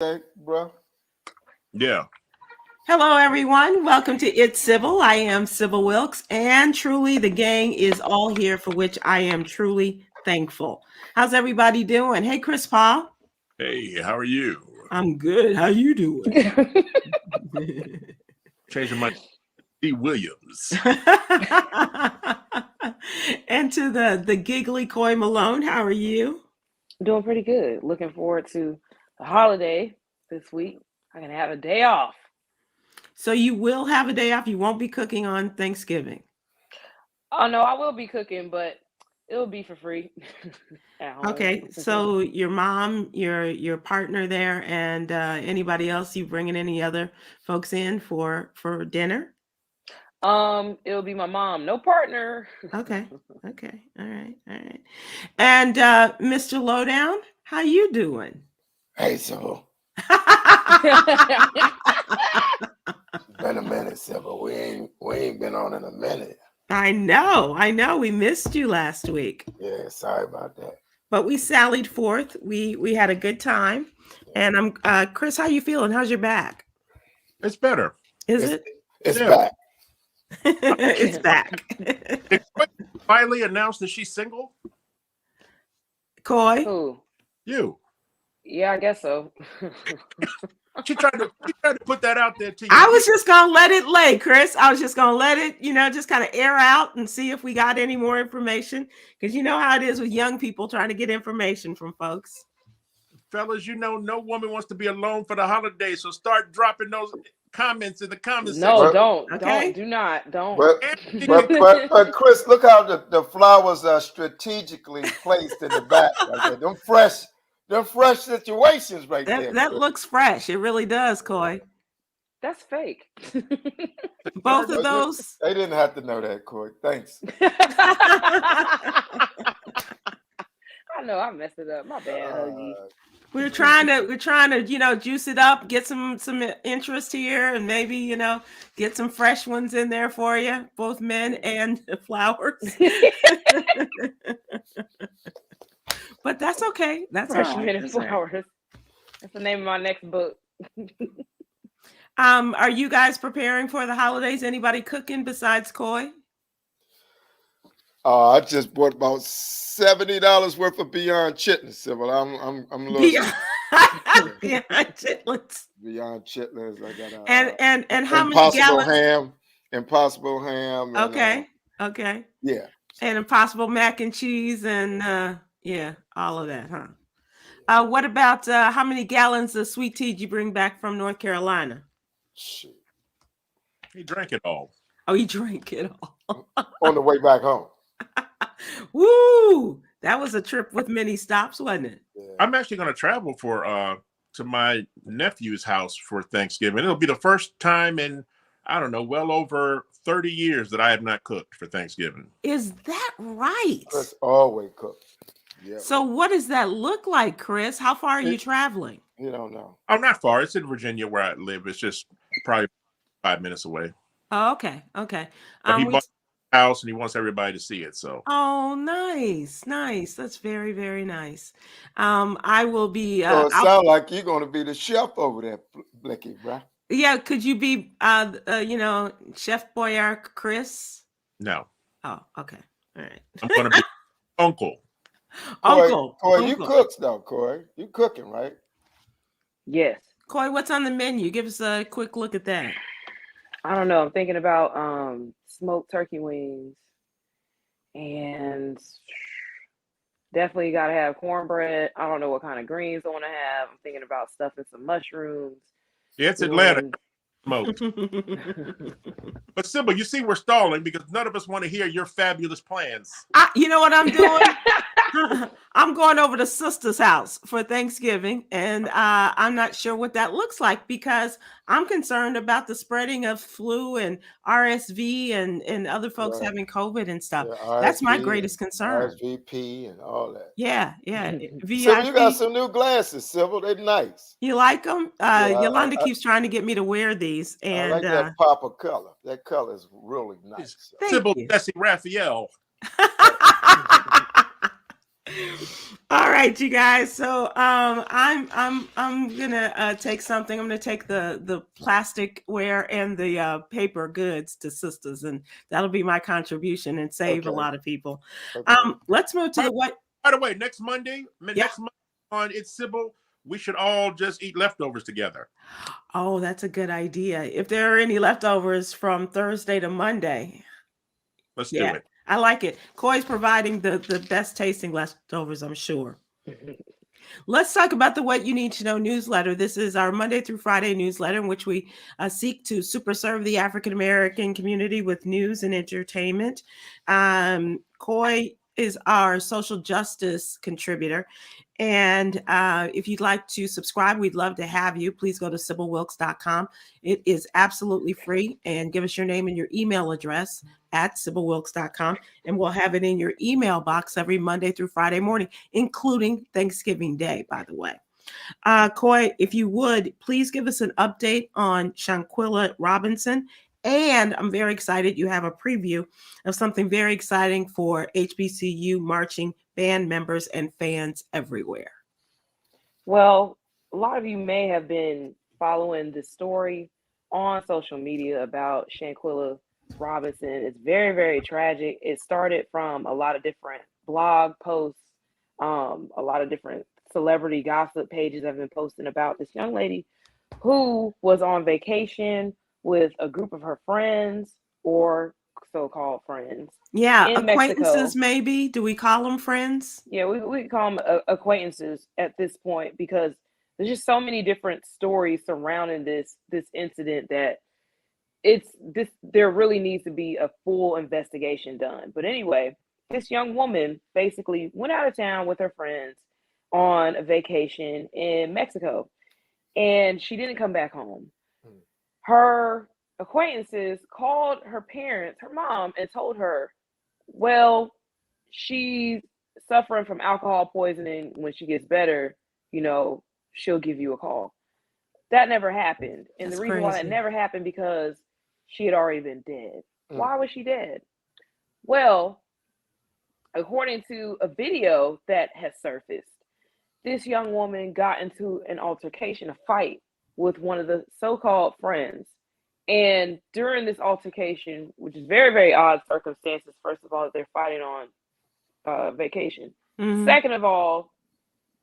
Okay, bro. Yeah. Hello, everyone. Welcome to It's Sybil. I am Sybil Wilkes, and truly the gang is all here, for which I am truly thankful. How's everybody doing? Hey, Chris Paul. Hey, how are you? I'm good. How you doing? Changing my D. Williams. And to the giggly Coy Malone, how are you? Doing pretty good. Looking forward to the holiday this week. I can have a day off. So you will have a day off. You won't be cooking on Thanksgiving. Oh no, I will be cooking, but it'll be for free at home. Okay, so your mom, your partner there, and anybody else, you bringing any other folks in for dinner? It'll be my mom, no partner. Okay, all right. And Mr. Lowdown, how you doing? Hey, so been a minute, Sybil. We ain't been on in a minute. I know. We missed you last week. Yeah, sorry about that. But we sallied forth. We had a good time. And I'm Chris, how you feeling? How's your back? It's better. Is It's Yeah. back. It's back. Did Coy finally announce that she's single? Coy? Who? You. Yeah, I guess so. She tried to put that out there to you. I was just gonna let it lay, Chris. I was just gonna let it, just kind of air out and see if we got any more information. Because you know how it is with young people trying to get information from folks. Fellas, no woman wants to be alone for the holidays, so start dropping those comments in the comments No, section. don't. Okay. Don't. Do not. Don't. But Chris, look how the flowers are strategically placed in the back. Right there. Them fresh situations right there. That looks fresh. It really does, Coy. That's fake. Both of those. They didn't have to know that, Coy. Thanks. I know I messed it up. My bad, Huggy. We're trying to, juice it up, get some interest here, and maybe, get some fresh ones in there for you, both men and flowers. But that's okay. That's all Freshman right. and flowers. That's the name of my next book. Are you guys preparing for the holidays? Anybody cooking besides Coy? I just bought about $70 worth of Beyond Chitlins, Sybil. I'm a little Beyond chitlins. Beyond Chitlins. I got And how many gallons? Impossible ham. And, Okay. Yeah. And Impossible mac and cheese and all of that, huh? What about how many gallons of sweet tea did you bring back from North Carolina? Shoot. He drank it all. Oh, you drank it all. On the way back home. Woo! That was a trip with many stops, wasn't it? Yeah. I'm actually going to travel to my nephew's house for Thanksgiving. It'll be the first time in, I don't know, well over 30 years that I have not cooked for Thanksgiving. Is that right? Chris always cook. Yeah. So what does that look like, Chris? How far are you traveling? You don't know. I'm not far. It's in Virginia where I live. It's just probably 5 minutes away. Oh, okay. But he bought a house and he wants everybody to see it. So. Oh, nice. That's very, very nice. I will be. So it sounds like you're going to be the chef over there, Blicky, right? Yeah. Could you be, Chef Boyardee Chris? No. Oh, okay. All right. I'm going to be uncle. Coy, you cooks though, Coy. You cooking, right? Yes. Coy, what's on the menu? Give us a quick look at that. I don't know. I'm thinking about smoked turkey wings, and definitely got to have cornbread. I don't know what kind of greens I want to have. I'm thinking about stuffing some mushrooms. Yeah, it's Atlanta. Smoked. But Sybil, you see we're stalling because none of us want to hear your fabulous plans. You know what I'm doing? I'm going over to sister's house for Thanksgiving, and I'm not sure what that looks like because I'm concerned about the spreading of flu and RSV and other folks having COVID and stuff. Yeah, that's my greatest concern. RSVP and all that. Yeah. So you got some new glasses, Sybil. They're nice. You like them? Yolanda keeps trying to get me to wear these, and I like that purple color. That color is really nice. Sybil Bessie Raphael. All right, you guys. So I'm gonna take something. I'm gonna take the plasticware and the paper goods to sisters, and that'll be my contribution and save a Okay. lot of people. Okay. Let's move to the what? By the way, next Monday, Yeah. next month on It's Sybil, we should all just eat leftovers together. Oh, that's a good idea. If there are any leftovers from Thursday to Monday, Let's do yeah, it. I like it. Coy's providing the best tasting leftovers, I'm sure. Let's talk about the What You Need to Know newsletter. This is our Monday through Friday newsletter in which we seek to super serve the African American community with news and entertainment. Coy is our social justice contributor. And if you'd like to subscribe, we'd love to have you. Please go to SybilWilkes.com. It is absolutely free. And give us your name and your email address at SybilWilkes.com. And we'll have it in your email box every Monday through Friday morning, including Thanksgiving Day, by the way. Coy, if you would, please give us an update on Shanquila Robinson. And I'm very excited you have a preview of something very exciting for HBCU marching band members and fans everywhere. Well, a lot of you may have been following the story on social media about Shanquila Robinson. It's very, very tragic. It started from a lot of different blog posts, a lot of different celebrity gossip pages have been posting about this young lady who was on vacation with a group of her friends or so-called friends. Yeah, in acquaintances Mexico. maybe. Do we call them friends? Yeah, we call them acquaintances at this point because there's just so many different stories surrounding this incident that there really needs to be a full investigation done. But anyway, this young woman basically went out of town with her friends on a vacation in Mexico, and she didn't come back home. Her acquaintances called her parents, her mom, and told her, well, she's suffering from alcohol poisoning. When she gets better, she'll give you a call. That never happened. And That's the reason why that crazy. never happened because she had already been dead. Why was she dead? Well, according to a video that has surfaced, this young woman got into an altercation, a fight with one of the so-called friends. And during this altercation, which is very, very odd circumstances, first of all, they're fighting on vacation. Mhm. Second of all,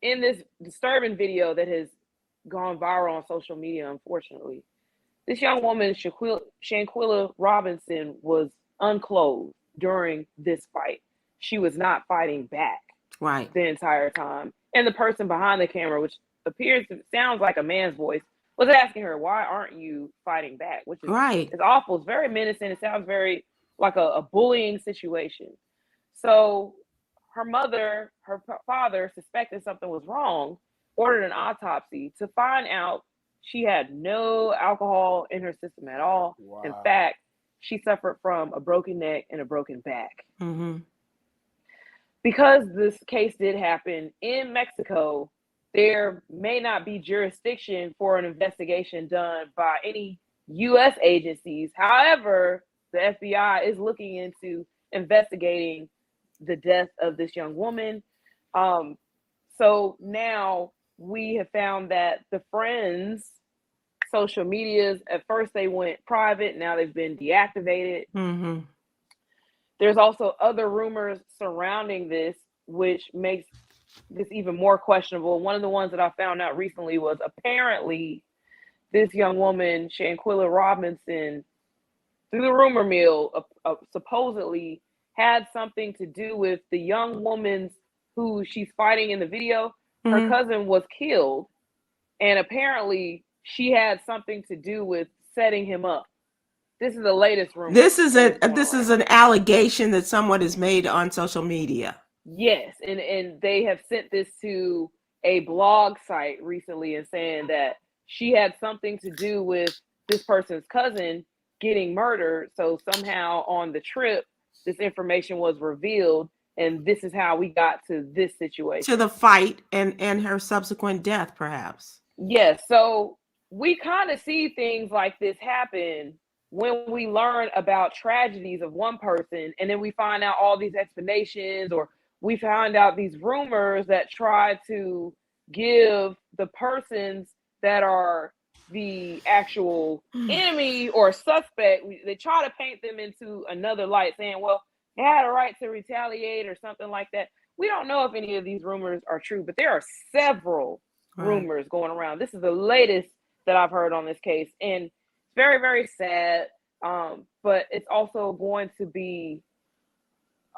in this disturbing video that has gone viral on social media, unfortunately, this young woman, Shanquila Robinson, was unclothed during this fight. She was not fighting back Right. the entire time. And the person behind the camera, which sounds like a man's voice, was asking her, why aren't you fighting back? Which is Right. it's awful. It's very menacing. It sounds very like a bullying situation. So her mother, her father, suspected something was wrong, ordered an autopsy to find out she had no alcohol in her system at all. Wow. In fact, she suffered from a broken neck and a broken back. Mm-hmm. Because this case did happen in Mexico, there may not be jurisdiction for an investigation done by any U.S. agencies. However, the FBI is looking into investigating the death of this young woman. So now we have found that the friends' social medias, at first they went private, now they've been deactivated. Mm-hmm. There's also other rumors surrounding this, which makes this even more questionable. One of the ones that I found out recently was apparently this young woman, Shanquila Robinson, through the rumor mill, supposedly had something to do with the young woman who she's fighting in the video. Her Mhm. cousin was killed, and apparently she had something to do with setting him up. This is the latest rumor. This is that is this going is around. an allegation that someone has made on social media. Yes, and they have sent this to a blog site recently and saying that she had something to do with this person's cousin getting murdered. So somehow on the trip, this information was revealed, and this is how we got to this situation. To the fight and her subsequent death, perhaps. Yes, so we kind of see things like this happen when we learn about tragedies of one person, and then we find out all these explanations, or we found out these rumors that try to give the persons that are the actual enemy or suspect, they try to paint them into another light, saying, well, they had a right to retaliate or something like that. We don't know if any of these rumors are true, but there are several rumors going around. This is the latest that I've heard on this case, and it's very, very sad. But it's also going to be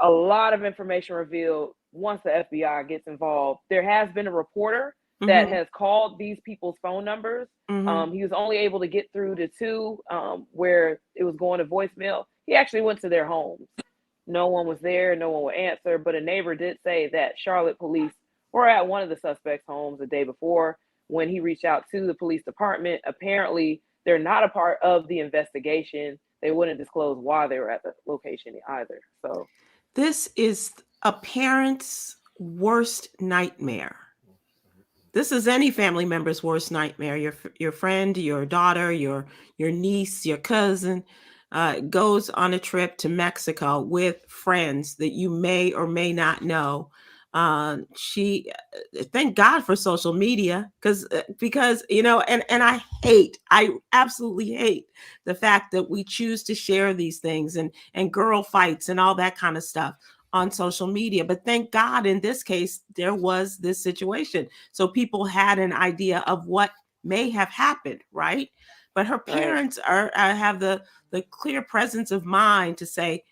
a lot of information revealed once the FBI gets involved. There has been a reporter that has called these people's phone numbers. He was only able to get through to 2 where it was going to voicemail. He actually went to their homes. No one was there. No one would answer. But a neighbor did say that Charlotte police were at one of the suspects' homes the day before. When he reached out to the police department, apparently they're not a part of the investigation. They wouldn't disclose why they were at the location either. So this is a parent's worst nightmare. This is any family member's worst nightmare. Your friend, your daughter, your niece, your cousin goes on a trip to Mexico with friends that you may or may not know. She, thank God for social media, because you know, and I absolutely hate the fact that we choose to share these things and girl fights and all that kind of stuff on social media. But thank God in this case, there was this situation. So people had an idea of what may have happened, right? But her parents have the clear presence of mind to say,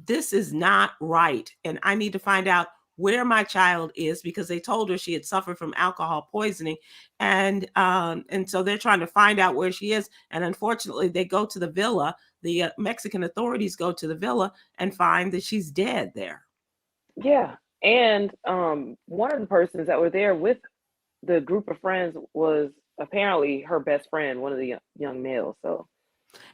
this is not right. And I need to find out where my child is, because they told her she had suffered from alcohol poisoning. And so they're trying to find out where she is. And unfortunately, they go to the villa. The Mexican authorities go to the villa and find that she's dead there. Yeah. And one of the persons that were there with the group of friends was apparently her best friend, one of the young males. So,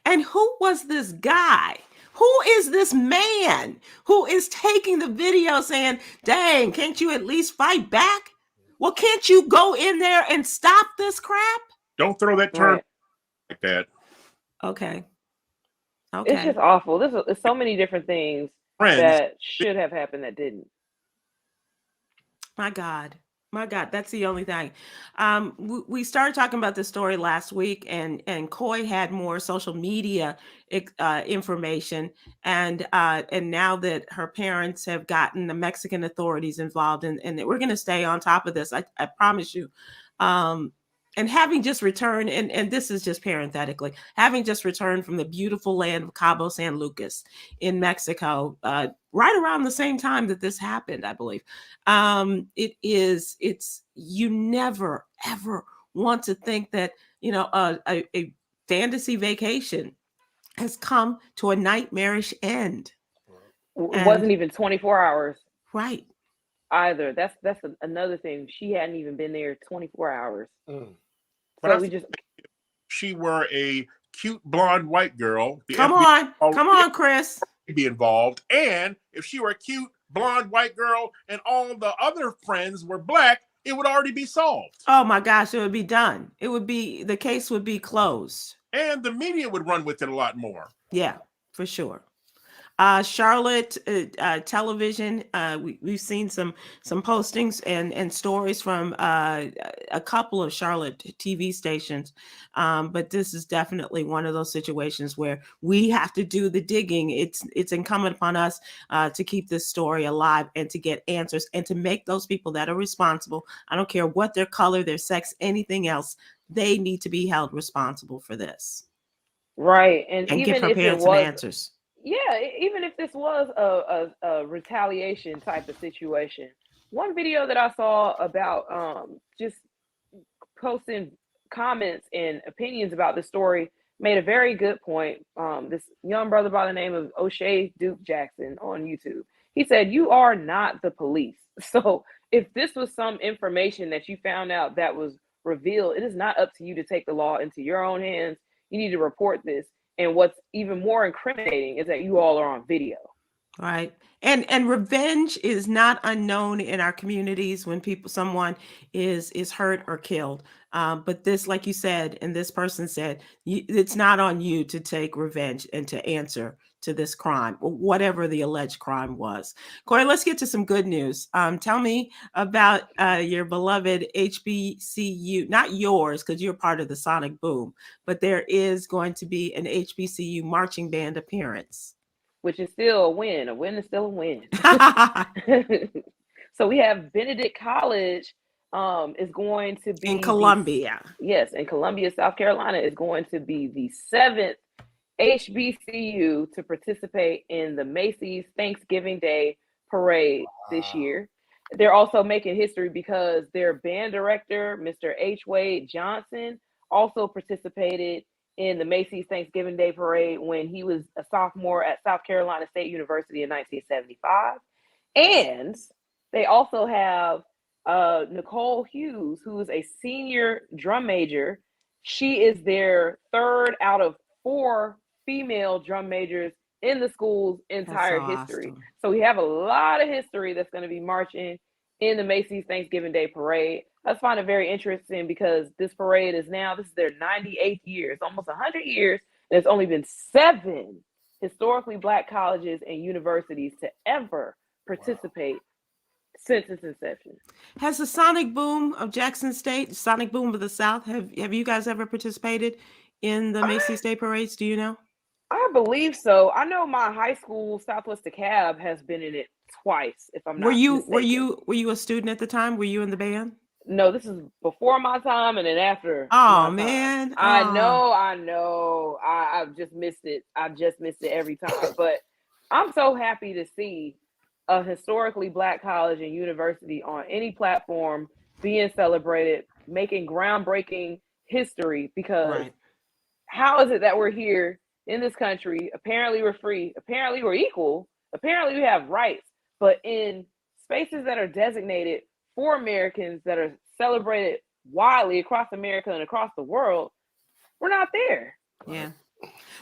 and who was this guy? Who is this man who is taking the video saying, dang, can't you at least fight back? Well, can't you go in there and stop this crap? Don't throw that term like that. Okay. It's just awful. There's so many different things that should have happened that didn't. My God, that's the only thing. We started talking about this story last week, and Coy had more social media information, and now that her parents have gotten the Mexican authorities involved, and we're going to stay on top of this. I promise you. And having just returned, and this is just parenthetically, having just returned from the beautiful land of Cabo San Lucas in Mexico, right around the same time that this happened, I believe. It's you never, ever want to think that, you know, a fantasy vacation has come to a nightmarish end. It wasn't even 24 hours. Right. Either. That's another thing. She hadn't even been there 24 hours. So she were a cute blonde white girl. Come on, Chris. Be involved, and if she were a cute blonde white girl and all the other friends were black, it would already be solved. Oh my gosh, it would be done. The case would be closed, and the media would run with it a lot more. Yeah, for sure. Charlotte television. We've seen some postings and stories from a couple of Charlotte TV stations, but this is definitely one of those situations where we have to do the digging. It's incumbent upon us to keep this story alive and to get answers and to make those people that are responsible. I don't care what their color, their sex, anything else. They need to be held responsible for this. Right, and even give her parents some answers. Yeah, even if this was a retaliation type of situation, one video that I saw about just posting comments and opinions about the story made a very good point. This young brother by the name of O'Shea Duke Jackson on YouTube, he said, "You are not the police. So if this was some information that you found out that was revealed, it is not up to you to take the law into your own hands. You need to report this. And what's even more incriminating is that you all are on video." Right. And revenge is not unknown in our communities when someone is hurt or killed. But this, like you said, and this person said, it's not on you to take revenge and to answer to this crime, whatever the alleged crime was. Coy, let's get to some good news. Tell me about your beloved HBCU, not yours, because you're part of the Sonic Boom, but there is going to be an HBCU marching band appearance. Which is still a win. A win is still a win. So we have Benedict College is going to be in Columbia. Yes, in Columbia, South Carolina, is going to be the 7th HBCU to participate in the Macy's Thanksgiving Day Parade this year. They're also making history because their band director, Mr. H. Wade Johnson, also participated in the Macy's Thanksgiving Day Parade when he was a sophomore at South Carolina State University in 1975. And they also have Nicole Hughes, who is a senior drum major. She is their 3rd out of 4 female drum majors in the school's entire history. Awesome. So we have a lot of history that's going to be marching in the Macy's Thanksgiving Day Parade. I find it very interesting because this parade is their 98th year. It's almost 100 years. There's only been 7 historically Black colleges and universities to ever participate since its inception. Has the Sonic Boom of Jackson State, Sonic Boom of the South, have you guys ever participated in the Macy's Day Parades? Do you know? I believe so. I know my high school, Southwest DeKalb, has been in it twice, if I'm not mistaken. Were you a student at the time? Were you in the band? No, this is before my time and then after. Oh man. I know. I've just missed it. I've just missed it every time. But I'm so happy to see a historically Black college and university on any platform being celebrated, making groundbreaking history, because how is it that we're here in this country? Apparently we're free. Apparently we're equal. Apparently we have rights. But in spaces that are designated for Americans, that are celebrated widely across America and across the world, we're not there. Yeah.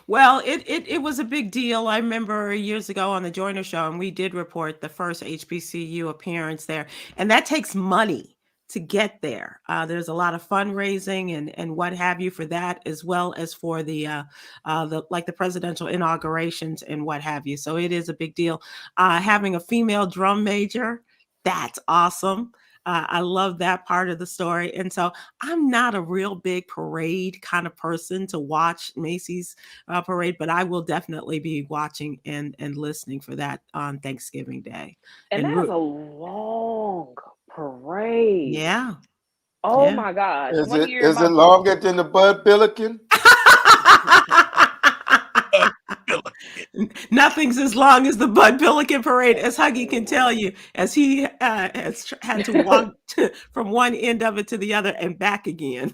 Well, it was a big deal. I remember years ago on the Joyner Show, and we did report the first HBCU appearance there. And that takes money to get there. There's a lot of fundraising and what have you for that, as well as for the presidential inaugurations and what have you. So it is a big deal. Having a female drum major, that's awesome. I love that part of the story. And so I'm not a real big parade kind of person to watch Macy's parade, but I will definitely be watching and listening for that on Thanksgiving Day. And that's a long parade. Yeah. Oh my gosh. Is it longer than the Bud Billiken? Nothing's as long as the Bud Billiken parade, as Huggy can tell you, as he has had to walk from one end of it to the other and back again.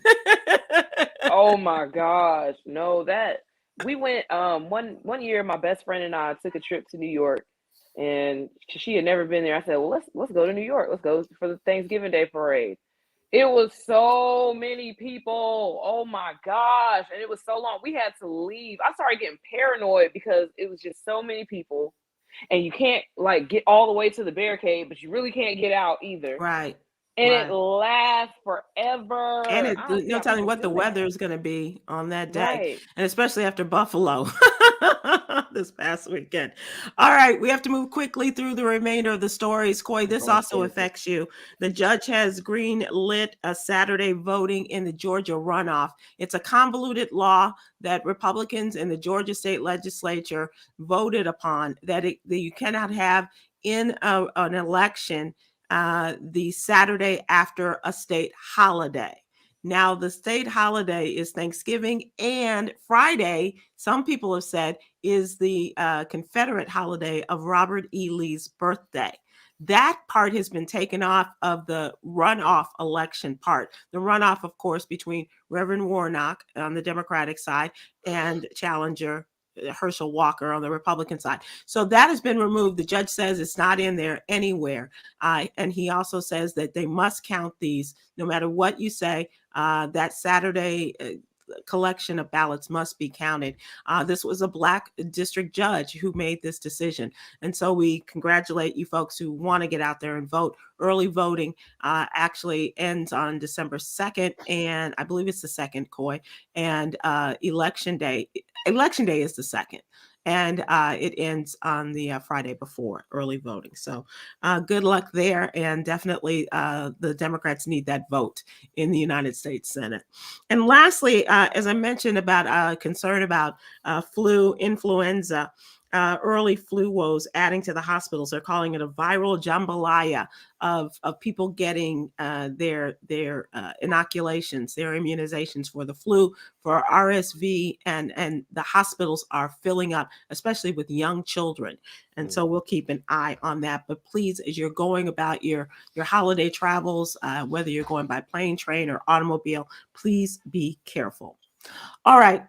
Oh my gosh. No, that we went one year, my best friend and I took a trip to New York, and she had never been there. I said, well, let's go to New York. Let's go for the Thanksgiving Day parade. It was so many people. Oh my gosh. And it was so long. We had to leave. I started getting paranoid because it was just so many people. And you can't get all the way to the barricade, but you really can't get out either. Right. And it lasts forever. And no telling what the weather is going to be on that day. Right. And especially after Buffalo this past weekend. All right. We have to move quickly through the remainder of the stories. Coy, this also affects you. The judge has green lit a Saturday voting in the Georgia runoff. It's a convoluted law that Republicans in the Georgia state legislature voted upon, that you cannot have in an election the Saturday after a state holiday. Now, the state holiday is Thanksgiving, and Friday, some people have said, is the Confederate holiday of Robert E. Lee's birthday. That part has been taken off of the runoff election part. The runoff, of course, between Reverend Warnock on the Democratic side and challenger Herschel Walker on the Republican side. So that has been removed. The judge says it's not in there anywhere. And he also says that they must count these no matter what you say. That Saturday collection of ballots must be counted. This was a Black district judge who made this decision. And so we congratulate you folks who want to get out there and vote. Early voting actually ends on December 2nd. And I believe it's the 2nd, Coy. And election day is the 2nd. and it ends on the Friday before early voting. So good luck there, and definitely the Democrats need that vote in the United States Senate. And lastly, as I mentioned about concern about flu, influenza, early flu woes adding to the hospitals. They're calling it a viral jambalaya of people getting their inoculations, their immunizations for the flu, for RSV, and the hospitals are filling up, especially with young children. And so we'll keep an eye on that. But please, as you're going about your holiday travels, whether you're going by plane, train, or automobile, please be careful. All right.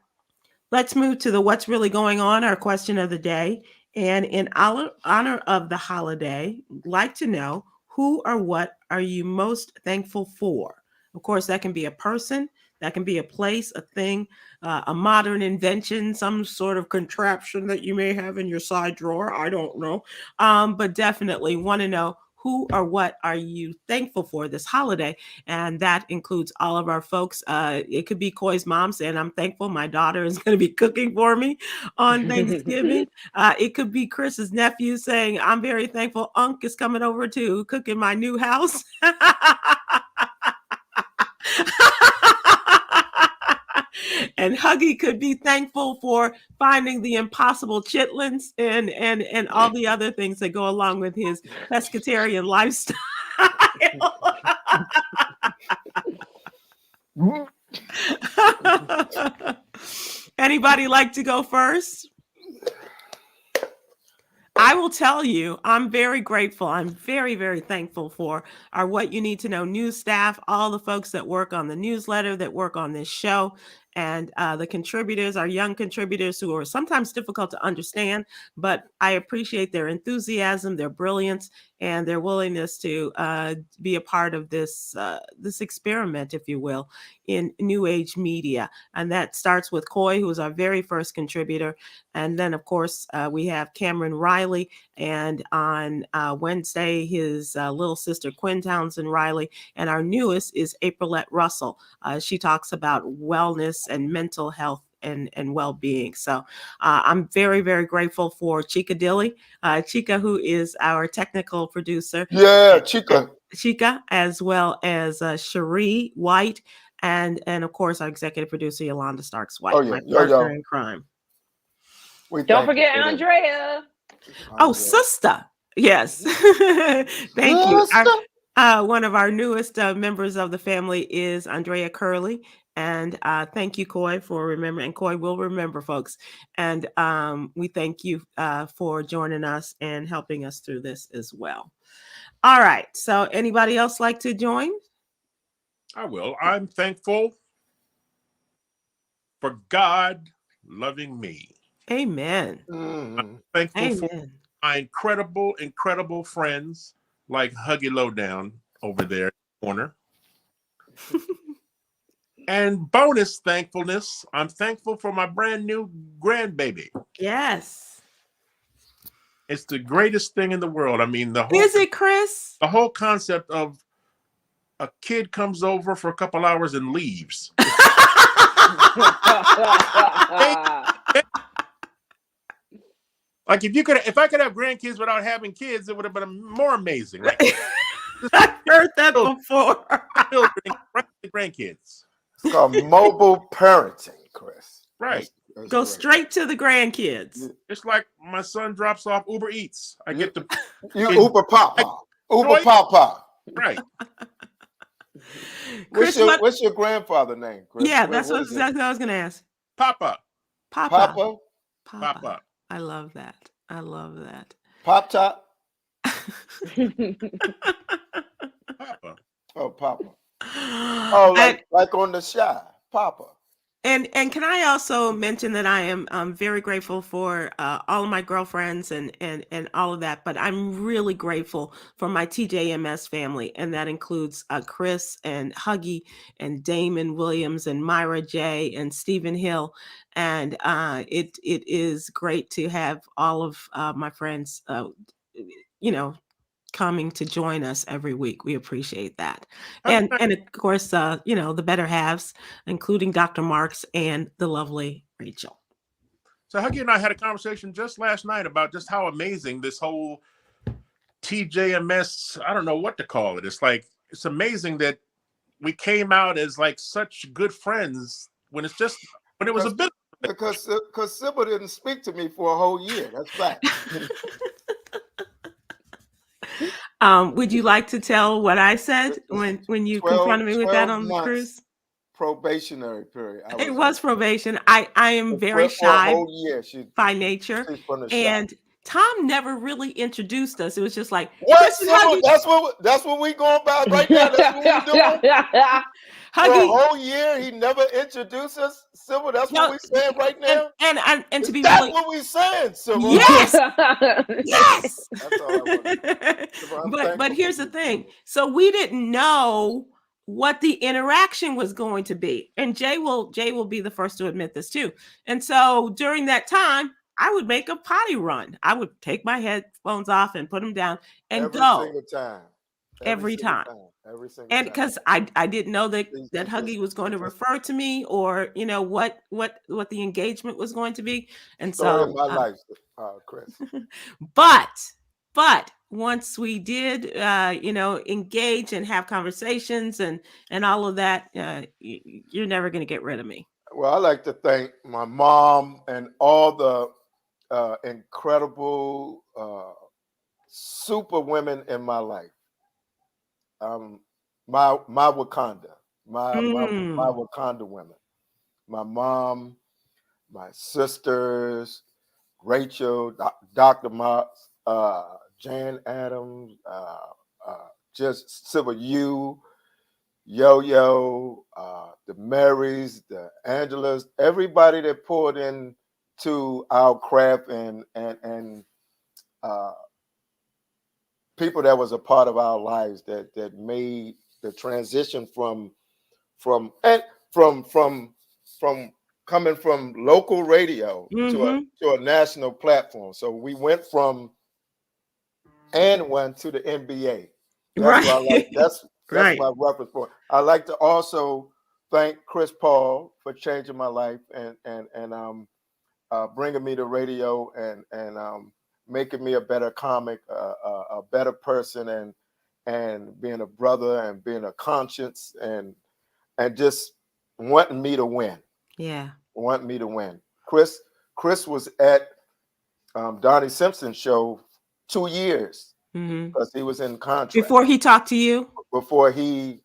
Let's move to the what's really going on, our question of the day. And in honor of the holiday, I'd like to know, who or what are you most thankful for? Of course, that can be a person, that can be a place, a thing, a modern invention, some sort of contraption that you may have in your side drawer. I don't know. But definitely want to know, who or what are you thankful for this holiday? And that includes all of our folks. It could be Coy's mom saying, I'm thankful my daughter is going to be cooking for me on Thanksgiving. It could be Chris's nephew saying, I'm very thankful Unc is coming over to cook in my new house. And Huggy could be thankful for finding the impossible chitlins and all the other things that go along with his pescatarian lifestyle. Anybody like to go first? I will tell you, I'm very grateful. I'm very, very thankful for our What You Need to Know news staff, all the folks that work on the newsletter, that work on this show, and the contributors, our young contributors who are sometimes difficult to understand, but I appreciate their enthusiasm, their brilliance, and their willingness to be a part of this experiment, if you will, in new age media. And that starts with Coy, who was our very first contributor. And then, of course, we have Cameron Riley, and on Wednesday, his little sister, Quinn Townsend Riley. And our newest is Aprilette Russell. She talks about wellness and mental health and well-being. So I'm very, very grateful for Chica Dilly, Chica, who is our technical producer. Yeah, Chica, as well as Cherie White, and of course our executive producer Yolanda Starks White, my partner in crime. Don't forget Andrea. Oh, sister. Yes. Thank you. One of our newest members of the family is Andrea Curley. And thank you, Coy, for remembering. And Coy will remember, folks. And we thank you for joining us and helping us through this as well. All right. So anybody else like to join? I will. I'm thankful for God loving me. Amen. I'm thankful for my incredible friends like Huggy Lowdown over there in the corner. And bonus thankfulness, I'm thankful for my brand new grandbaby. Yes. It's the greatest thing in the world. I mean, Is it, Chris? The whole concept of a kid comes over for a couple hours and leaves. Like if I could have grandkids without having kids, it would have been more amazing. Like, I've heard that before. Children, the grandkids. It's called mobile parenting, Chris. Right. That's Go great. straight to the grandkids. It's like my son drops off Uber Eats. I get to Uber Papa. Uber Papa. Right. What's your grandfather name, Chris? Yeah, that's exactly what I was going to ask. Papa. Papa. Papa. I love that. I love that. Pop Top. Papa. Oh, Papa. Oh, like on the Shy, Papa. And can I also mention that I am very grateful for all of my girlfriends and all of that, but I'm really grateful for my TJMS family, and that includes Chris and Huggy and Damon Williams and Myra J and Stephen Hill, and it is great to have all of my friends, coming to join us every week. We appreciate that. And of course, the better halves, including Dr. Marks and the lovely Rachel. So Huggy and I had a conversation just last night about just how amazing this whole TJMS, I don't know what to call it. It's amazing that we came out as like such good friends when it was a bit. Because Sybil didn't speak to me for a whole year. That's fact. Would you like to tell what I said when you confronted me with that on the cruise? Probationary period. It was probation. I am very shy by nature, and Tom never really introduced us. It was just like, what? That's what we going by right now. That's what we doing. For a whole year, he never introduced us. Sybil, that's what we saying right now. And to be that's really, what we saying, Sybil. Yes, yes. That's all I want. But here's the thing. So we didn't know what the interaction was going to be, and Jay will be the first to admit this too. And so during that time, I would make a potty run. I would take my headphones off and put them down and go every single time. Every single time. Because I didn't know that Huggy was going to refer to me, or what the engagement was going to be. And so my life, Chris. But once we did engage and have conversations and all of that, you're never going to get rid of me. Well, I like to thank my mom and all the incredible super women in my life. My Wakanda, my Wakanda women, my mom, my sisters, Rachel, Dr. Marks, Jan Adams, just Sybil Yo-Yo, the Marys, the Angelas, everybody that poured into our craft and people that was a part of our lives that made the transition from coming from local radio to a national platform. So we went from went to the NBA. That's what I like. That's my reference point. I like to also thank Chris Paul for changing my life and bringing me to radio and making me a better comic, a better person, and being a brother and being a conscience and just wanting me to win. Yeah, wanting me to win. Chris was at Donnie Simpson's show 2 years because he was in contract before he talked to you. Before he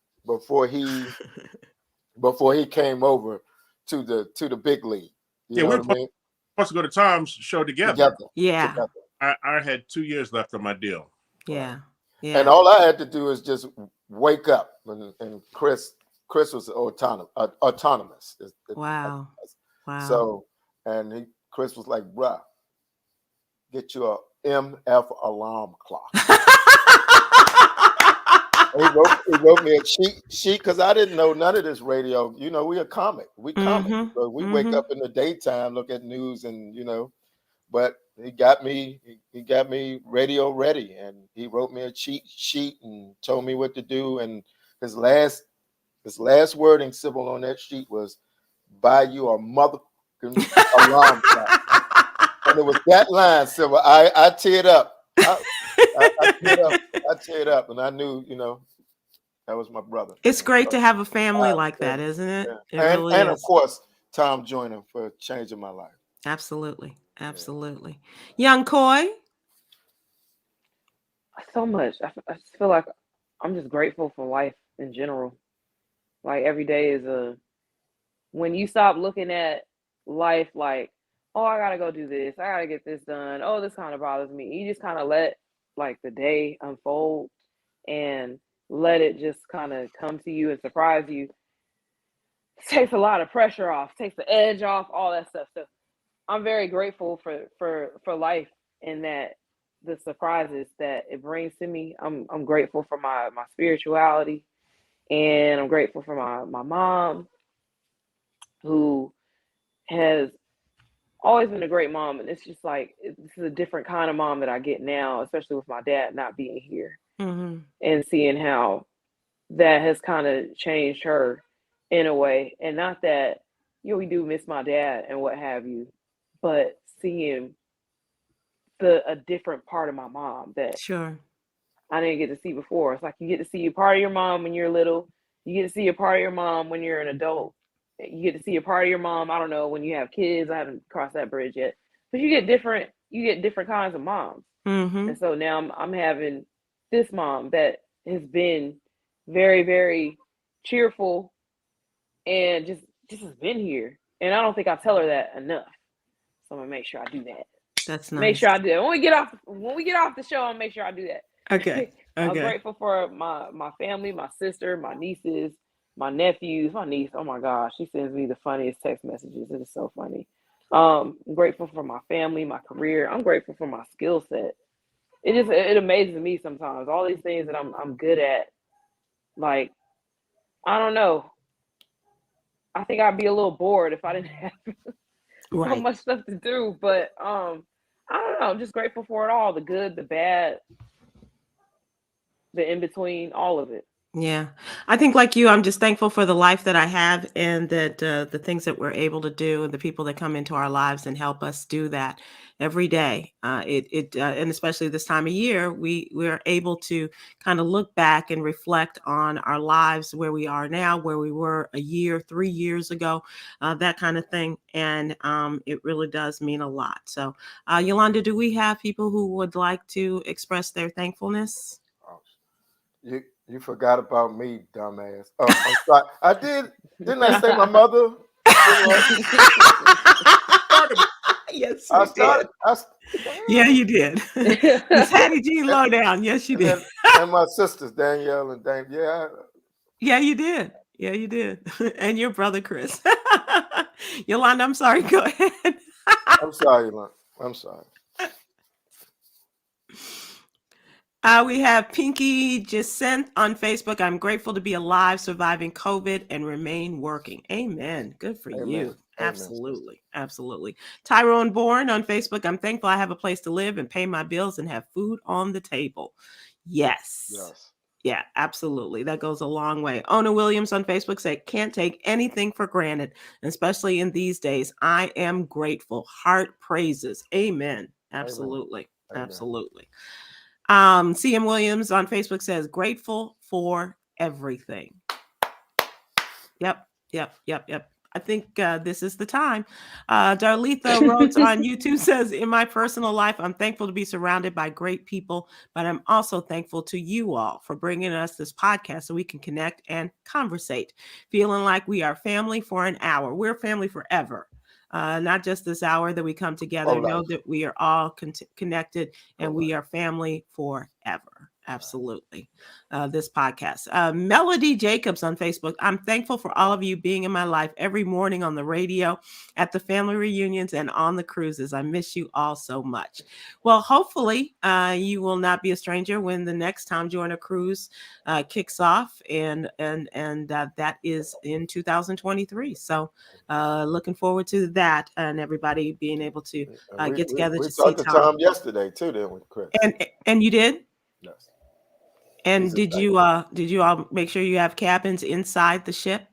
came over to the big league. You know what I mean? Supposed to go to Tom's show together. Yeah. Together. I had 2 years left on my deal. Yeah. Yeah. And all I had to do is just wake up, and Chris was autonomous. Wow. So, and Chris was like, "Bruh, get you a MF alarm clock." He wrote me a sheet because I didn't know none of this radio. You know, we a comic. We comic. So we wake up in the daytime, look at news, and but he got me radio ready, and he wrote me a cheat sheet and told me what to do. And his last wording, Sybil, on that sheet was, "Buy you a motherfucking alarm clock." And it was that line, Sybil. I teared up. I teared up, and I knew, that was my brother. It's great to have a family like that, isn't it? Yeah. And of course, Tom Joyner for changing my life. Absolutely. Young Coy? So much. I just feel like I'm just grateful for life in general. Like every day is when you stop looking at life like, oh, I gotta go do this, I gotta get this done, oh, this kind of bothers me. You just kind of let like the day unfold and let it just kind of come to you and surprise you. It takes a lot of pressure off, takes the edge off, all that stuff. So I'm very grateful for life and that the surprises that it brings to me. I'm grateful for my spirituality, and I'm grateful for my mom, who has always been a great mom. And it's just like, this is a different kind of mom that I get now, especially with my dad not being here, and seeing how that has kind of changed her in a way. And not that, we do miss my dad and what have you, but seeing a different part of my mom that Sure. I didn't get to see before. It's like you get to see a part of your mom when you're little. You get to see a part of your mom when you're an adult. You get to see a part of your mom, I don't know, when you have kids. I haven't crossed that bridge yet. But you get different kinds of moms. Mm-hmm. And so now I'm having this mom that has been very, very cheerful and just has been here. And I don't think I tell her that enough. So I'm gonna make sure I do that. That's nice. Make sure I do that. When we get off the show, I'll make sure I do that. Okay. I'm grateful for my family, my sister, my nieces, my nephews, my niece. Oh my gosh, she sends me the funniest text messages. It is so funny. I'm grateful for my family, my career. I'm grateful for my skill set. It amazes me sometimes. All these things that I'm good at. Like, I don't know. I think I'd be a little bored if I didn't have so much stuff to do. But I don't know. I'm just grateful for it all. The good, the bad, the in between, all of it. Yeah. I think like you, I'm just thankful for the life that I have and that the things that we're able to do and the people that come into our lives and help us do that every day. And especially this time of year, we're able to kind of look back and reflect on our lives, where we are now, where we were a year, 3 years ago, that kind of thing. And it really does mean a lot. So, Yolanda, do we have people who would like to express their thankfulness? You forgot about me, dumbass. Oh, I'm sorry. I did. Didn't I say my mother? Yes, you did. Yeah, you did. Miss Hattie G. Lowdown. Yes, you did. And my sisters, Danielle and Dame. Yeah. Yeah, you did. Yeah, you did. And your brother, Chris. Yolanda, I'm sorry. Go ahead. I'm sorry, Yolanda. I'm sorry. We have Pinky Jacinth on Facebook. I'm grateful to be alive, surviving COVID, and remain working. Amen. Good for you. Amen. Absolutely. Absolutely. Tyrone Bourne on Facebook. I'm thankful I have a place to live and pay my bills and have food on the table. Yes. Yeah, absolutely. That goes a long way. Ona Williams on Facebook said, can't take anything for granted, especially in these days. I am grateful. Heart praises. Amen. Absolutely. Amen. Absolutely. CM Williams on Facebook says, grateful for everything. Yep. I think this is the time. Darletha Rhodes on YouTube says, in my personal life, I'm thankful to be surrounded by great people, but I'm also thankful to you all for bringing us this podcast so we can connect and conversate, feeling like we are family for an hour. We're family forever. Not just this hour that we come together. Know that we are all connected and we are family forever. Absolutely. This podcast. Melody Jacobs on Facebook. I'm thankful for all of you being in my life every morning on the radio, at the family reunions, and on the cruises. I miss you all so much. Well, hopefully you will not be a stranger when the next time Join a Cruise kicks off, and that is in 2023. So looking forward to that and everybody being able to get together to see Tom. We talked to Tom yesterday too, didn't we, Chris? And you did? Yes. And did you all make sure you have cabins inside the ship?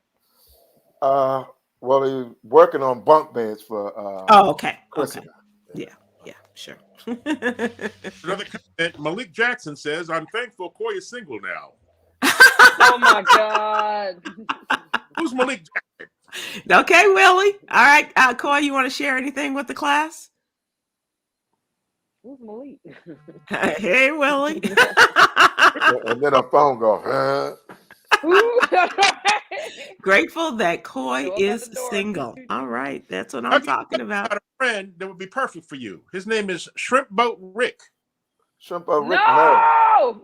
Well, he's working on bunk beds for okay. Chris. Okay. Yeah, sure. Another comment, Malik Jackson says, I'm thankful Coy is single now. Oh my God. Who's Malik Jackson? Okay, Willie. All right. Coy, you want to share anything with the class? Who's Malik? Hey, Willie. And then her phone goes, Grateful that Coy is single. All right. That's what I'm talking about. I got a friend that would be perfect for you. His name is Shrimp Boat Rick. Shrimp Boat Rick? No! Oh,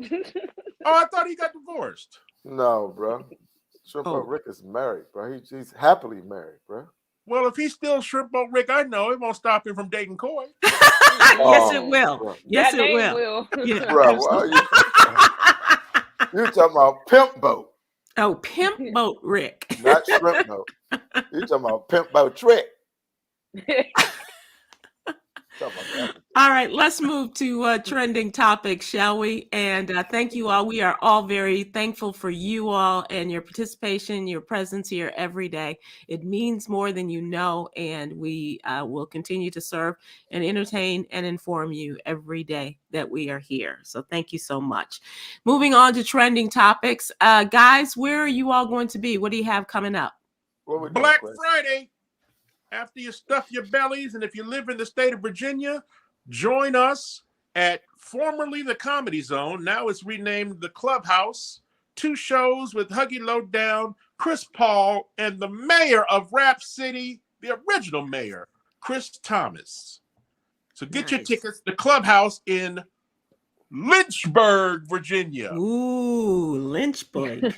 I thought he got divorced. No, bro. Shrimp Boat Rick is married, bro. He's happily married, bro. Well, if he's still Shrimp Boat Rick, I know it won't stop him from dating Coy. Yes, it will. Bro. Yes, that it will. Yeah. Bro, you talking about Pimp Boat. Oh, Pimp Boat Rick. Not Shrimp Boat. You talking about Pimp Boat Trick. Talk about that. All right, let's move to trending topics, shall we? And thank you all. We are all very thankful for you all and your participation, your presence here every day. It means more than you know, and we will continue to serve and entertain and inform you every day that we are here. So thank you so much. Moving on to trending topics. Guys, where are you all going to be? What do you have coming up? Black Friday. After you stuff your bellies, and if you live in the state of Virginia, join us at formerly the Comedy Zone. Now it's renamed the Clubhouse. 2 shows with Huggy Lowdown, Chris Paul, and the mayor of Rap City, the original mayor, Chris Thomas. So get your tickets. The Clubhouse in Lynchburg, Virginia. Ooh, Lynchburg.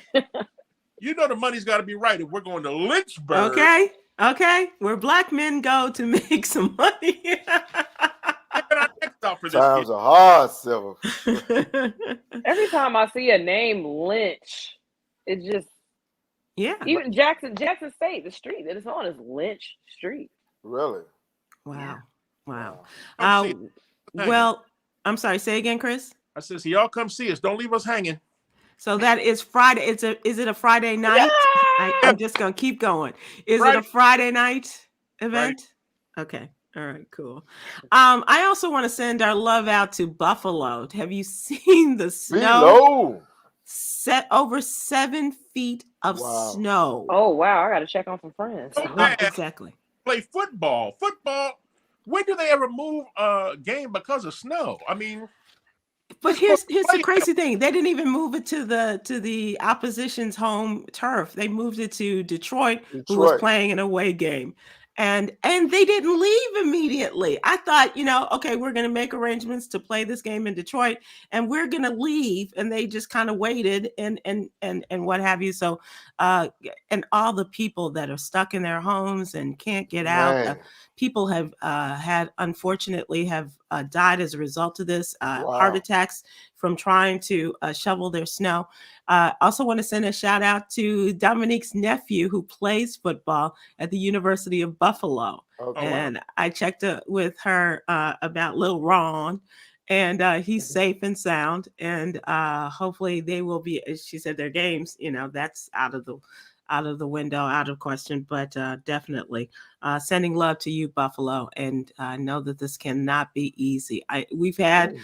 You know the money's got to be right if we're going to Lynchburg. Okay, where black men go to make some money. Times are hard, Sybil. Every time I see a name Lynch, it just Even Jackson State, the street that it's on is Lynch Street. Really? Wow. Well, I'm sorry. Say again, Chris. I says, y'all come see us. Don't leave us hanging. So that is Friday. Is it a Friday night? Yeah! I'm just gonna keep going. Is it a Friday night event? Right. Okay. All right. Cool. I also want to send our love out to Buffalo. Have you seen the snow? Set over 7 feet of snow. Oh wow! I got to check on some friends. Exactly. Play football. When do they ever move a game because of snow? I mean. But here's the crazy thing. They didn't even move it to the opposition's home turf. They moved it to Detroit, who was playing an away game. And they didn't leave immediately. I thought, okay, we're going to make arrangements to play this game in Detroit and we're going to leave. And they just kind of waited and what have you. So, and all the people that are stuck in their homes and can't get out, people have unfortunately died as a result of this, heart attacks from trying to shovel their snow. Also want to send a shout out to Dominique's nephew who plays football at the University of Buffalo. Okay. And I checked with her about little Ron, and he's safe and sound. And hopefully they will be, as she said, their games, that's out of the window, out of question, but definitely sending love to you, Buffalo, and know that this cannot be easy. We've had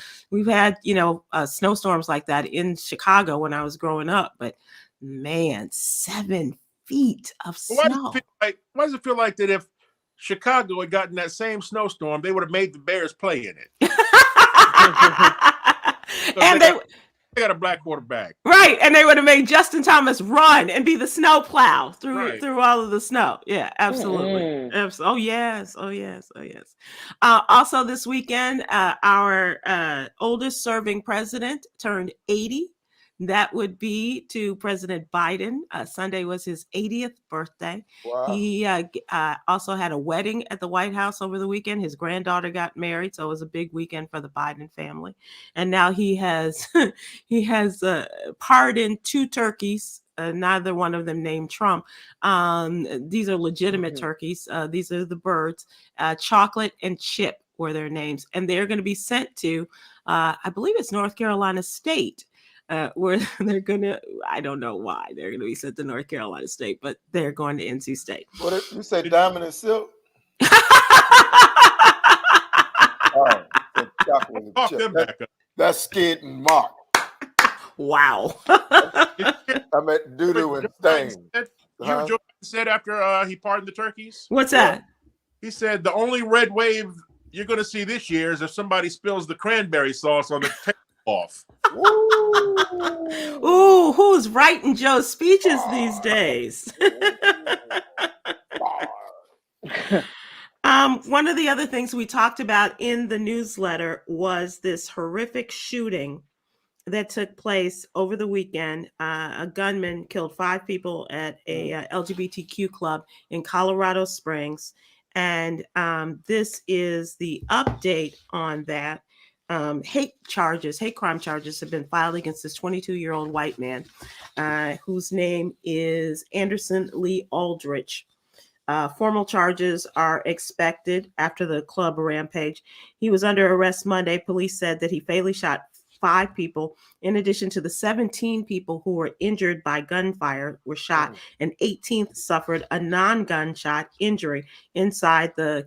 snowstorms like that in Chicago when I was growing up, but man, 7 feet of snow. Why does it feel like that if Chicago had gotten that same snowstorm, they would have made the Bears play in it? And they got a black quarterback. Right. And they would have made Justin Thomas run and be the snow plow through all of the snow. Yeah, absolutely. Oh, yes. Also this weekend, our oldest serving president turned 80. That would be to President Biden. Sunday was his 80th birthday. Wow. He also had a wedding at the White House over the weekend. His granddaughter got married, so it was a big weekend for the Biden family. And now he has pardoned 2 turkeys. Neither one of them named Trump. These are legitimate turkeys. These are the birds. Chocolate and Chip were their names, and they're going to be sent to, I believe it's North Carolina State. Where they're gonna, I don't know why they're gonna be sent to North Carolina State, but they're going to NC State. What did you say, Diamond and Silk? That's Skid and Mark. Wow. I meant doo-doo and stain. Joe Biden said after he pardoned the turkeys? What's that? He said the only red wave you're going to see this year is if somebody spills the cranberry sauce on the table off. Ooh, who's writing Joe's speeches these days? One of the other things we talked about in the newsletter was this horrific shooting that took place over the weekend. A gunman killed 5 people at a LGBTQ club in Colorado Springs. And this is the update on that. Hate crime charges have been filed against this 22-year-old white man whose name is Anderson Lee Aldrich. Formal charges are expected after the club rampage. He was under arrest Monday. Police said that he fatally shot 5 people. In addition to the 17 people who were injured by gunfire were shot, and 18th suffered a non-gunshot injury inside the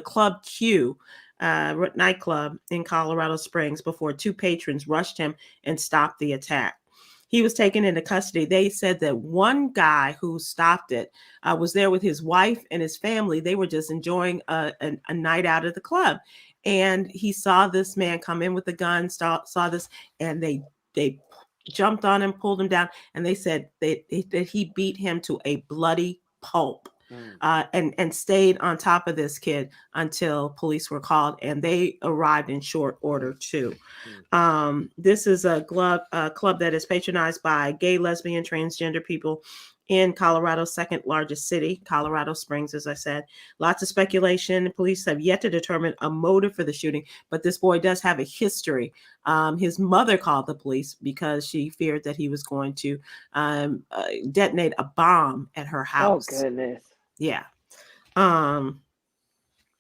Club Q nightclub in Colorado Springs before 2 patrons rushed him and stopped the attack. He was taken into custody. They said that one guy who stopped it was there with his wife and his family. They were just enjoying a night out at the club. And he saw this man come in with a gun, saw this, and they jumped on him, pulled him down, and they said that he beat him to a bloody pulp. And stayed on top of this kid until police were called, and they arrived in short order too. This is a club that is patronized by gay, lesbian, transgender people in Colorado's second largest city, Colorado Springs, as I said. Lots of speculation. Police have yet to determine a motive for the shooting, but this boy does have a history. His mother called the police because she feared that he was going to detonate a bomb at her house. Oh, goodness. Yeah.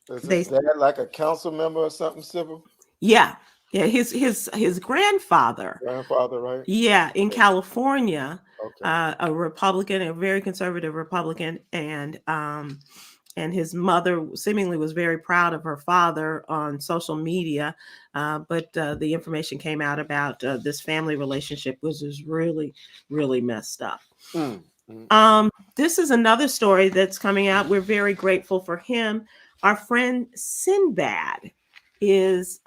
Is his dad like a council member or something, Sybil? Yeah. Yeah. His grandfather. Grandfather, right? Yeah. In California, okay. A Republican, a very conservative Republican, and his mother seemingly was very proud of her father on social media. But the information came out about this family relationship was really, really messed up. This is another story that's coming out. We're very grateful for him. Our friend Sinbad is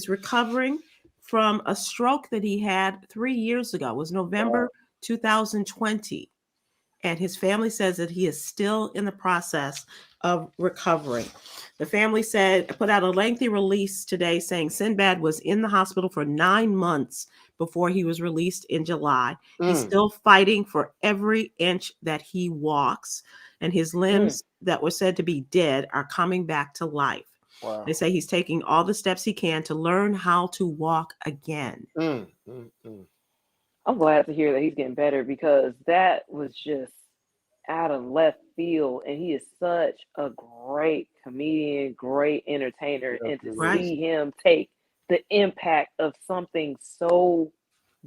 recovering from a stroke that he had 3 years ago. It was November 2020. And his family says that he is still in the process of recovering. The family put out a lengthy release today saying Sinbad was in the hospital for 9 months before he was released in July. He's still fighting for every inch that he walks, and his limbs that were said to be dead are coming back to life. Wow. They say he's taking all the steps he can to learn how to walk again. I'm glad to hear that he's getting better, because that was just out of left field, and he is such a great comedian, great entertainer, and to see him take the impact of something so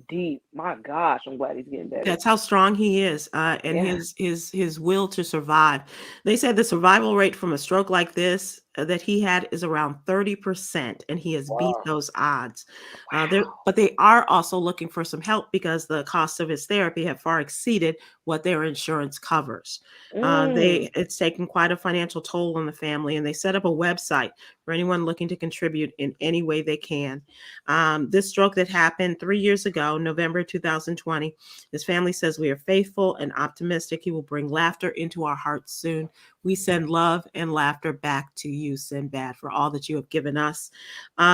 deep, my gosh, I'm glad he's getting better. That's how strong he is, and his will to survive. They said the survival rate from a stroke like this that he had is around 30%, and he has beat those odds. But they are also looking for some help because the costs of his therapy have far exceeded what their insurance covers. It's taken quite a financial toll on the family, and they set up a website for anyone looking to contribute in any way they can. This stroke that happened 3 years ago, November 2020, his family says we are faithful and optimistic. He will bring laughter into our hearts soon. We send love and laughter back to you, Sinbad, for all that you have given us.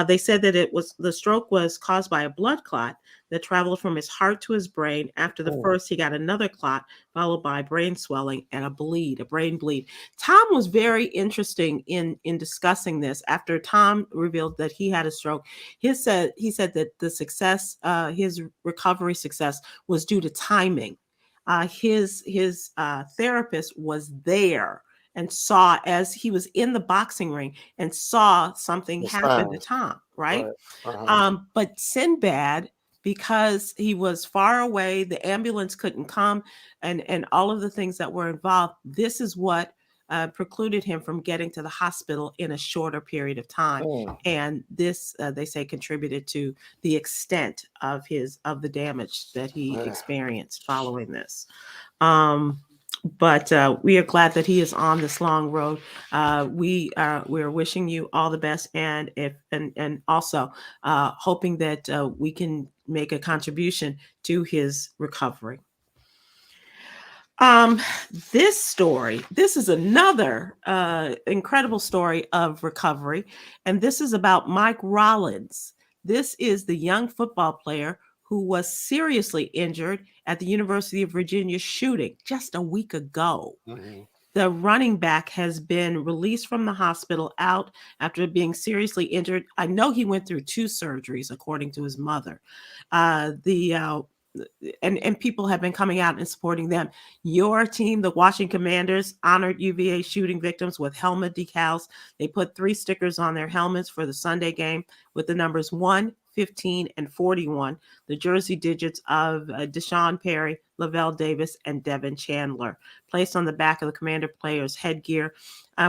They said that the stroke was caused by a blood clot that traveled from his heart to his brain. After the first, he got another clot, followed by brain swelling and a brain bleed. Tom was very interesting in discussing this. After Tom revealed that he had a stroke, he said that the success, his recovery success, was due to timing. His therapist was there and saw, as he was in the boxing ring, and saw something happen to Tom, right? But Sinbad, because he was far away, the ambulance couldn't come, and all of the things that were involved, this is what precluded him from getting to the hospital in a shorter period of time. And this, they say, contributed to the extent of the damage that he experienced following this. But we are glad that he is on this long road. We are wishing you all the best, and also hoping that we can make a contribution to his recovery. This is another incredible story of recovery, and this is about Mike Rollins. This is the young football player who was seriously injured at the University of Virginia shooting just a week ago. The running back has been released from the hospital out after being seriously injured. I know he went through 2 surgeries, according to his mother. The and people have been coming out and supporting them. Your team, the Washington Commanders, honored UVA shooting victims with helmet decals. They put 3 stickers on their helmets for the Sunday game with the numbers 1, 15, and 41, the jersey digits of Deshaun Perry, Lavelle Davis, and Devin Chandler, placed on the back of the Commander players' headgear.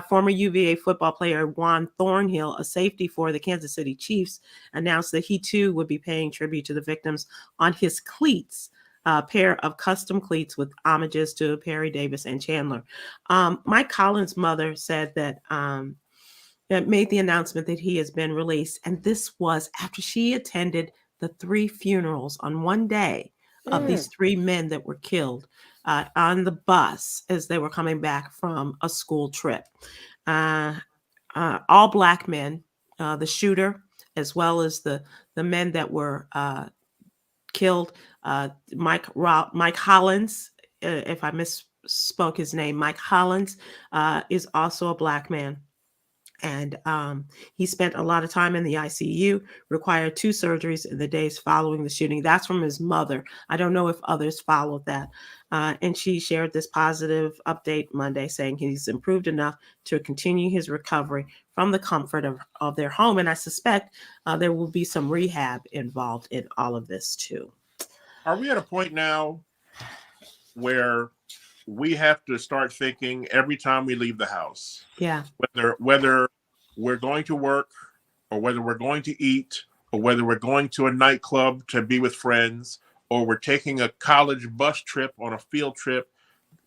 Former UVA football player Juan Thornhill, a safety for the Kansas City Chiefs, announced that he too would be paying tribute to the victims on his cleats, a pair of custom cleats with homages to Perry, Davis, and Chandler. Mike Collins' mother said that made the announcement that he has been released, and this was after she attended the 3 funerals on one day of these 3 men that were killed on the bus as they were coming back from a school trip. All Black men, the shooter, as well as the men that were killed. Mike Hollins, if I misspoke his name, Mike Hollins is also a Black man. And he spent a lot of time in the ICU, required 2 surgeries in the days following the shooting. That's from his mother. I don't know if others followed that. And she shared this positive update Monday, saying he's improved enough to continue his recovery from the comfort of their home. And I suspect there will be some rehab involved in all of this too. Are we at a point now where we have to start thinking every time we leave the house, whether we're going to work or whether we're going to eat or whether we're going to a nightclub to be with friends or we're taking a college bus trip on a field trip,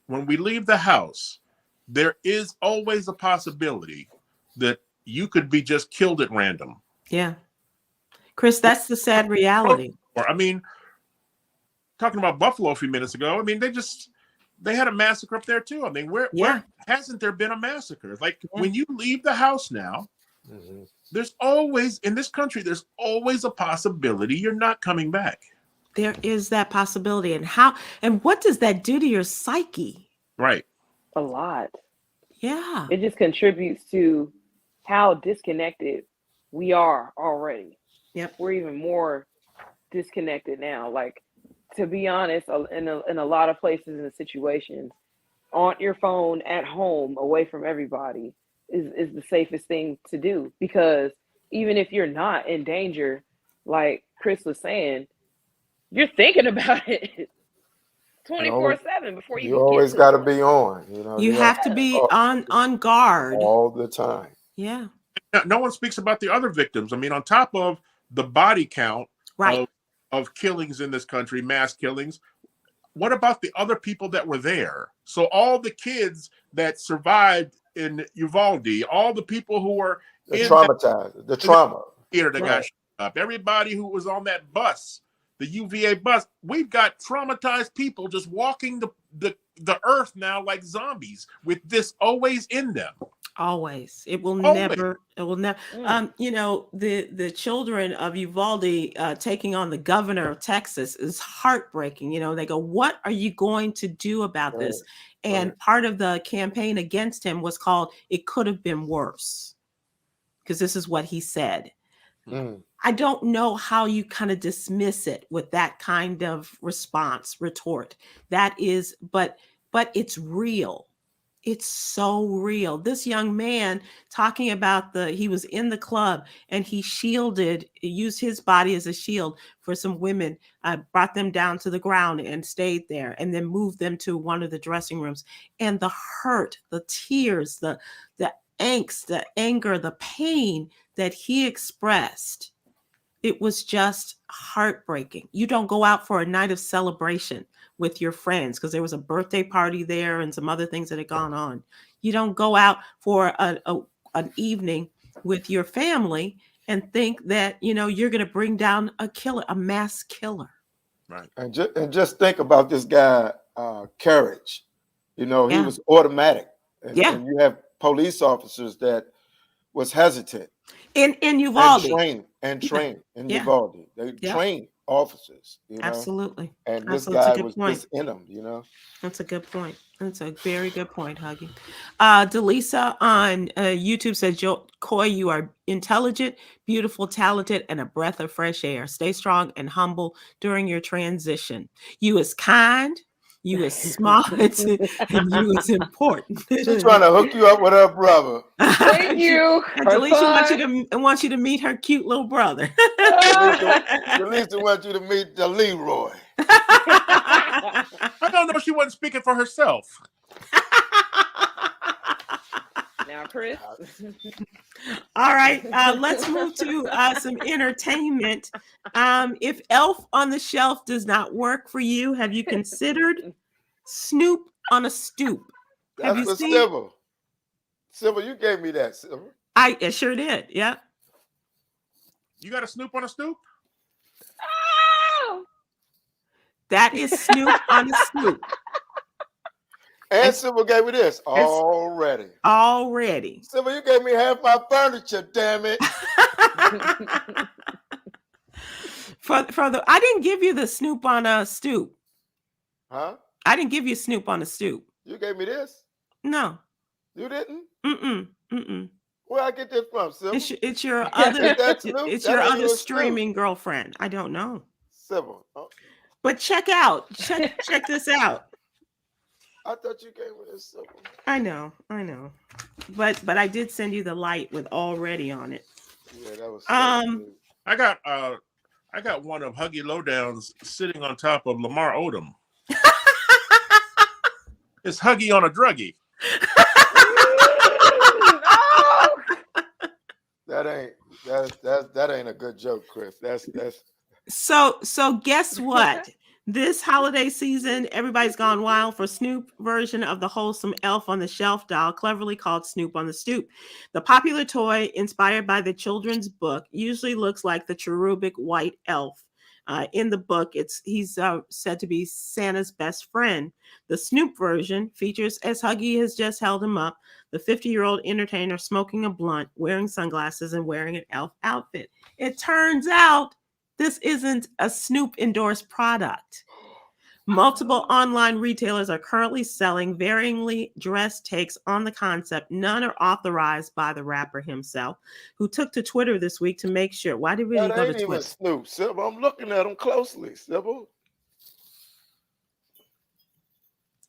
when we leave the house, there is always a possibility that you could be just killed at random. Yeah. Chris, that's the sad reality. I mean, talking about Buffalo a few minutes ago, I mean, they had a massacre up there too. I mean, where hasn't there been a massacre? Like when you leave the house now, there's always, in this country, there's always a possibility you're not coming back. There is that possibility. And what does that do to your psyche? Right. A lot. Yeah. It just contributes to how disconnected we are already. Yep. We're even more disconnected now. Like, to be honest, in a lot of places and situations, on your phone at home, away from everybody, is the safest thing to do. Because even if you're not in danger, like Chris was saying, you're thinking about it 24/7 before you always got to be on. You have to be on guard all the time. Yeah. No one speaks about the other victims. I mean, on top of the body count of killings in this country, mass killings, what about the other people that were there? So all the kids that survived in Uvalde, all the people who were traumatized, the trauma theater that got shut up, everybody who was on that bus, the UVA bus, we've got traumatized people just walking the earth now like zombies with this always in them. Always. It will never. The children of Uvalde taking on the governor of Texas is heartbreaking. They go, what are you going to do about this? And part of the campaign against him was called "It Could Have Been Worse," because this is what he said. I don't know how you kind of dismiss it with that kind of retort. That is, but it's real. It's so real. This young man talking about he was in the club and he used his body as a shield for some women, brought them down to the ground and stayed there and then moved them to one of the dressing rooms. And the hurt, the tears, the angst, the anger, the pain that he expressed, it was just heartbreaking. You don't go out for a night of celebration with your friends because there was a birthday party there and some other things that had gone on. You don't go out for an evening with your family and think that, you're going to bring down a mass killer. Right. And just think about this guy, Courage. He was automatic. And you have police officers that was hesitant. In Uvalde. And trained in Uvalde. They trained officers, you know. Absolutely. And this Absolutely. That's a guy good was point. just in them, you know. That's a good point. That's a very good point, Huggy. Delisa on YouTube says, Coy, you are intelligent, beautiful, talented, and a breath of fresh air. Stay strong and humble during your transition. You is kind, you is smart, and you is important. She's trying to hook you up with her brother. Thank you. Delisa wants you to meet her cute little brother. Delisa wants you to meet the Leroy. I don't know. She wasn't speaking for herself. Now, Chris. All right, let's move to some entertainment. If Elf on the Shelf does not work for you, have you considered Snoop on a Stoop? That's have you for seen? Sybil. Sybil, you gave me that, Sybil. I sure did. Yeah. You got a Snoop on a Stoop? Oh! That is Snoop on a Stoop. And Sybil gave me this already. Already. Sybil, you gave me half my furniture, damn it. I didn't give you the Snoop on a Stoop. Huh? I didn't give you Snoop on a Stoop. You gave me this? No. You didn't? Mm-mm. Where I get this from, Sybil? It's your other That your ain't other your streaming girlfriend. I don't know. Sybil. But check this out. I thought you gave me this, Sybil. I know. But I did send you the light with already on it. Yeah, that was I got one of Huggy Lowdown's sitting on top of Lamar Odom. It's Huggy on a druggie. That ain't a good joke, Chris. That's So guess what? This holiday season, everybody's gone wild for Snoop version of the wholesome Elf on the Shelf doll, cleverly called Snoop on the Stoop. The popular toy, inspired by the children's book, usually looks like the cherubic white elf. In the book, he's said to be Santa's best friend. The Snoop version features, as Huggy has just held him up, the 50-year-old entertainer smoking a blunt, wearing sunglasses, and wearing an elf outfit. It turns out this isn't a Snoop endorsed product. Multiple online retailers are currently selling varyingly dressed takes on the concept. None are authorized by the rapper himself, who took to Twitter this week to make sure. Why did we go to Twitter? That ain't even Snoop, Sybil. I'm looking at him closely, Sybil.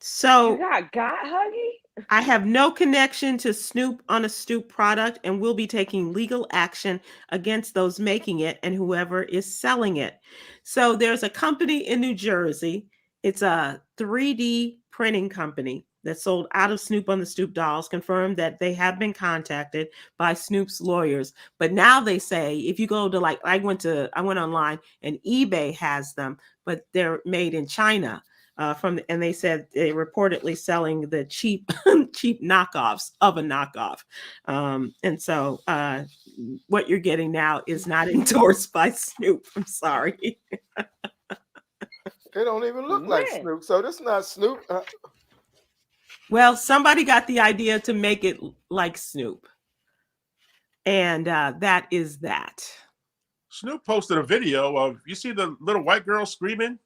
So you got Huggy? I have no connection to Snoop on a Stoop product and will be taking legal action against those making it and whoever is selling it. So there's a company in New Jersey. It's a 3D printing company that sold out of Snoop on the Stoop dolls, confirmed that they have been contacted by Snoop's lawyers. But now they say, if you go to I went online and eBay has them, but they're made in China. And they said they're reportedly selling the cheap knockoffs of a knockoff. And so what you're getting now is not endorsed by Snoop. I'm sorry. It don't even look like Snoop. So this is not Snoop. Well, somebody got the idea to make it like Snoop. And that is that. Snoop posted a video of, you see the little white girl screaming?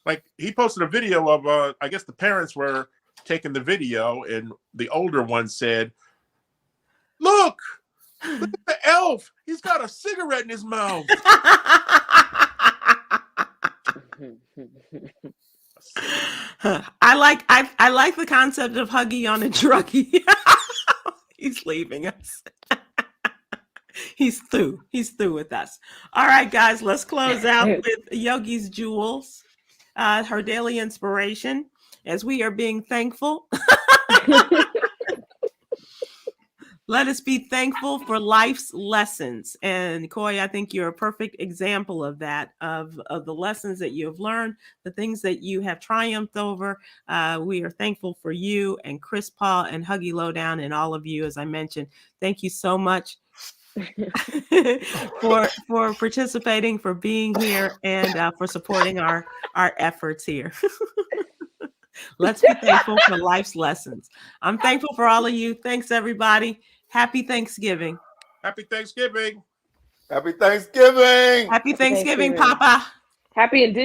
Like, he posted a video of, I guess the parents were taking the video, and the older one said, look at the elf. He's got a cigarette in his mouth. I like the concept of Huggy on a druggie. He's leaving us. He's through with us. All right, guys, let's close out with Yogi's Jewels, her daily inspiration, as we are being thankful. Let us be thankful for life's lessons. And Coy, I think you're a perfect example of that, of the lessons that you have learned, the things that you have triumphed over. We are thankful for you and Chris Paul and Huggy Lowdown and all of you, as I mentioned. Thank you so much for participating, for being here, and for supporting our efforts here. Let's be thankful for life's lessons. I'm thankful for all of you. Thanks, everybody. Happy Thanksgiving. Happy Thanksgiving. Happy Thanksgiving. Happy Thanksgiving, Papa. Happy Indigenous